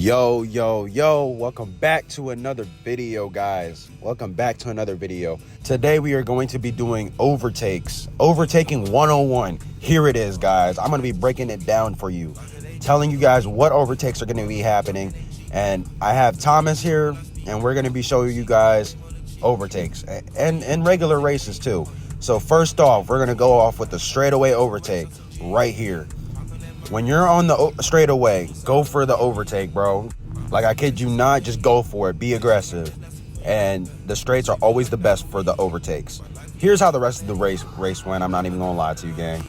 Yo, welcome back to another video, guys. Welcome back to another video. Today we are going to be doing overtakes. Overtaking 101. Here it is, guys. I'm going to be breaking it down for you, telling you guys what overtakes are going to be happening. And I have Thomas here, and we're going to be showing you guys overtakes and regular races too. So first off, we're going to go off with the straightaway overtake right here. When you're on the straightaway, go for the overtake, bro. Like, I kid you not, just go for it. Be aggressive. And the straights are always the best for the overtakes. Here's how the rest of the race went. I'm not even gonna lie to you, gang.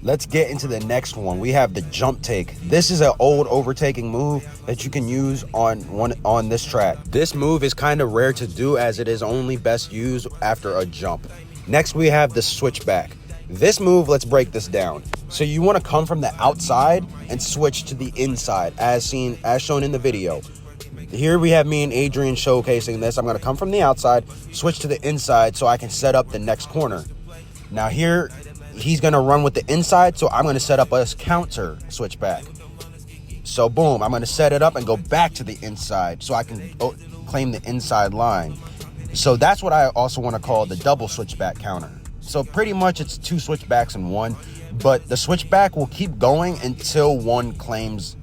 Let's get into the next one. We have the jump take. This is an old overtaking move that you can use on this track. This move is kind of rare to do, as it is only best used after a jump. Next, we have the switchback. This move, let's break this down. So you want to come from the outside and switch to the inside, as shown in the video. Here we have me and Adrian showcasing this. I'm going to come from the outside, switch to the inside so I can set up the next corner. Now here, he's going to run with the inside, so I'm going to set up a counter switchback. So boom, I'm going to set it up and go back to the inside so I can claim the inside line. So that's what I also want to call the double switchback counter. So pretty much it's two switchbacks in one, but the switchback will keep going until one claims,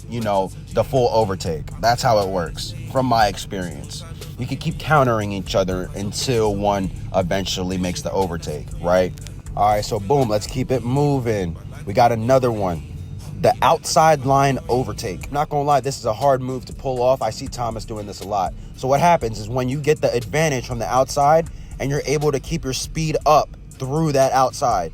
the full overtake. That's how it works from my experience. You can keep countering each other until one eventually makes the overtake, right? All right, so boom, let's keep it moving. We got another one. The outside line overtake. I'm not gonna lie, this is a hard move to pull off. I see Thomas doing this a lot. So what happens is when you get the advantage from the outside and you're able to keep your speed up through that outside.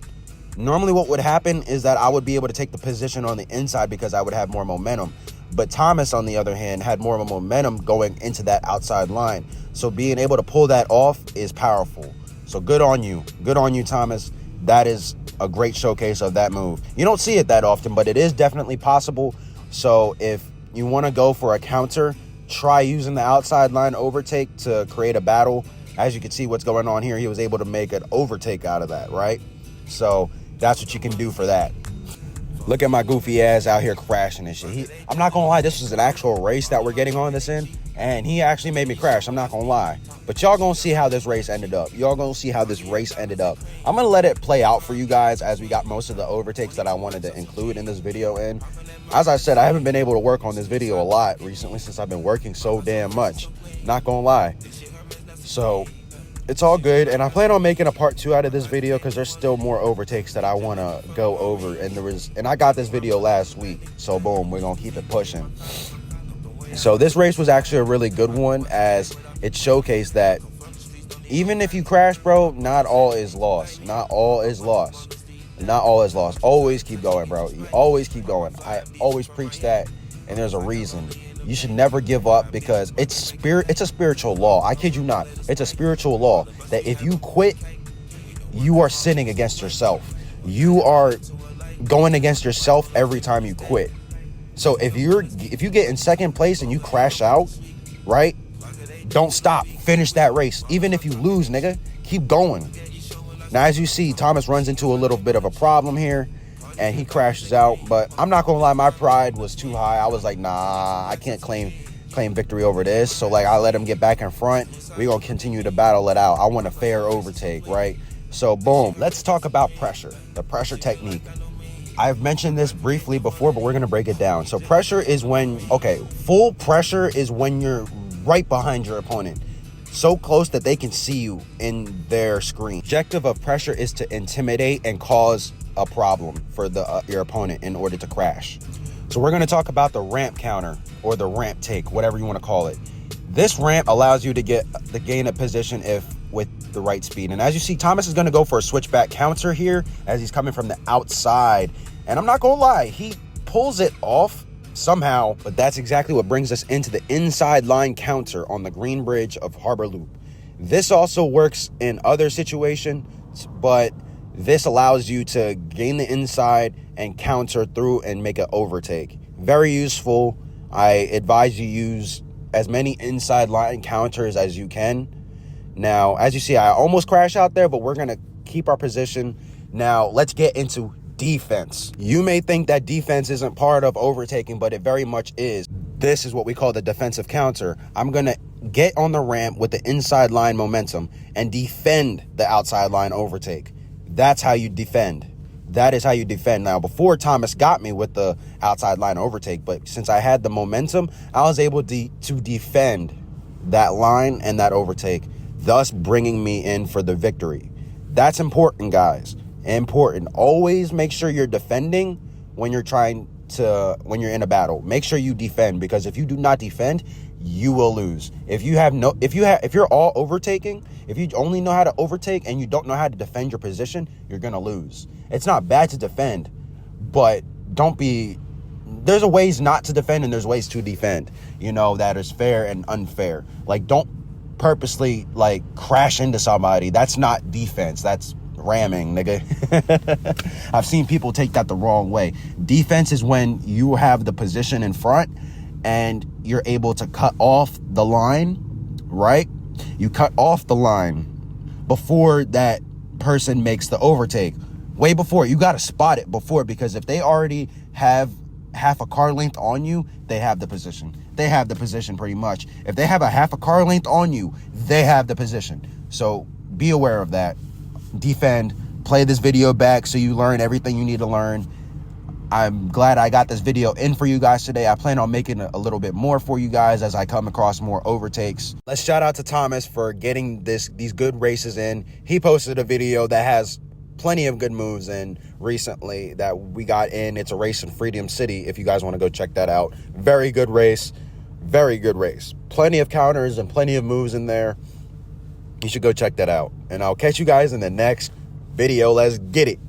Normally what would happen is that I would be able to take the position on the inside because I would have more momentum. But Thomas, on the other hand, had more of a momentum going into that outside line. So being able to pull that off is powerful. So good on you. Good on you, Thomas. That is a great showcase of that move. You don't see it that often, but it is definitely possible. So if you want to go for a counter, try using the outside line overtake to create a battle. As you can see what's going on here, he was able to make an overtake out of that, right? So that's what you can do for that. Look at my goofy ass out here crashing and shit. I'm not gonna lie, this was an actual race that we're getting on this in, and he actually made me crash, I'm not gonna lie. But y'all gonna see how this race ended up. I'm gonna let it play out for you guys, as we got most of the overtakes that I wanted to include in this video in. As I said, I haven't been able to work on this video a lot recently since I've been working so damn much. Not gonna lie. So it's all good, and I plan on making a part 2 out of this video because there's still more overtakes that I want to go over, and I got this video last week, so boom, we're gonna keep it pushing. So this race was actually a really good one, as it showcased that even if you crash, bro, not all is lost. Always keep going, bro. You always keep going. I always preach that, and there's a reason. You should never give up, because it's a spiritual law. I kid you not. It's a spiritual law that if you quit, you are sinning against yourself. You are going against yourself every time you quit. So if you get in second place and you crash out, right? Don't stop. Finish that race. Even if you lose, nigga, keep going. Now, as you see, Thomas runs into a little bit of a problem here, and he crashes out. But I'm not gonna lie, my pride was too high. I was like, nah, I can't claim victory over this. So like, I let him get back in front. We're gonna continue to battle it out. I want a fair overtake, right? So boom, let's talk about pressure, the pressure technique. I've mentioned this briefly before, but we're gonna break it down. So pressure is full pressure is when you're right behind your opponent, so close that they can see you in their screen. Objective of pressure is to intimidate and cause a problem for your opponent in order to crash. So we're going to talk about the ramp counter, or the ramp take, whatever you want to call it. This ramp allows you to gain a position with the right speed. And as you see, Thomas is going to go for a switchback counter here, as he's coming from the outside. And I'm not going to lie, he pulls it off somehow, but that's exactly what brings us into the inside line counter on the Green Bridge of Harbor Loop. This also works in other situations, but this allows you to gain the inside and counter through and make an overtake. Very useful. I advise you use as many inside line counters as you can. Now, as you see, I almost crashed out there, but we're going to keep our position. Now, let's get into defense. You may think that defense isn't part of overtaking, but it very much is. This is what we call the defensive counter. I'm going to get on the ramp with the inside line momentum and defend the outside line overtake. That's how you defend. That is how you defend. Now, before Thomas got me with the outside line overtake, but since I had the momentum, I was able to defend that line and that overtake, thus bringing me in for the victory. That's important, guys. Important. Always make sure you're defending when you're in a battle. Make sure you defend, because if you do not defend, you will lose. If you're all overtaking, if you only know how to overtake and you don't know how to defend your position, you're going to lose. It's not bad to defend, but there's ways not to defend and there's ways to defend, that is fair and unfair. Like, don't purposely crash into somebody. That's not defense. That's ramming, nigga. I've seen people take that the wrong way. Defense is when you have the position in front and you're able to cut off the line, right? You cut off the line before that person makes the overtake. Way before. You got to spot it before, because if they already have half a car length on you, they have the position. They have the position pretty much. If they have a half a car length on you, they have the position. So be aware of that. Defend. Play this video back so you learn everything you need to learn. I'm glad I got this video in for you guys today. I plan on making a little bit more for you guys as I come across more overtakes. Let's shout out to Thomas for getting these good races in. He posted a video that has plenty of good moves in recently that we got in. It's a race in Freedom City if you guys want to go check that out. Very good race. Very good race. Plenty of counters and plenty of moves in there. You should go check that out. And I'll catch you guys in the next video. Let's get it.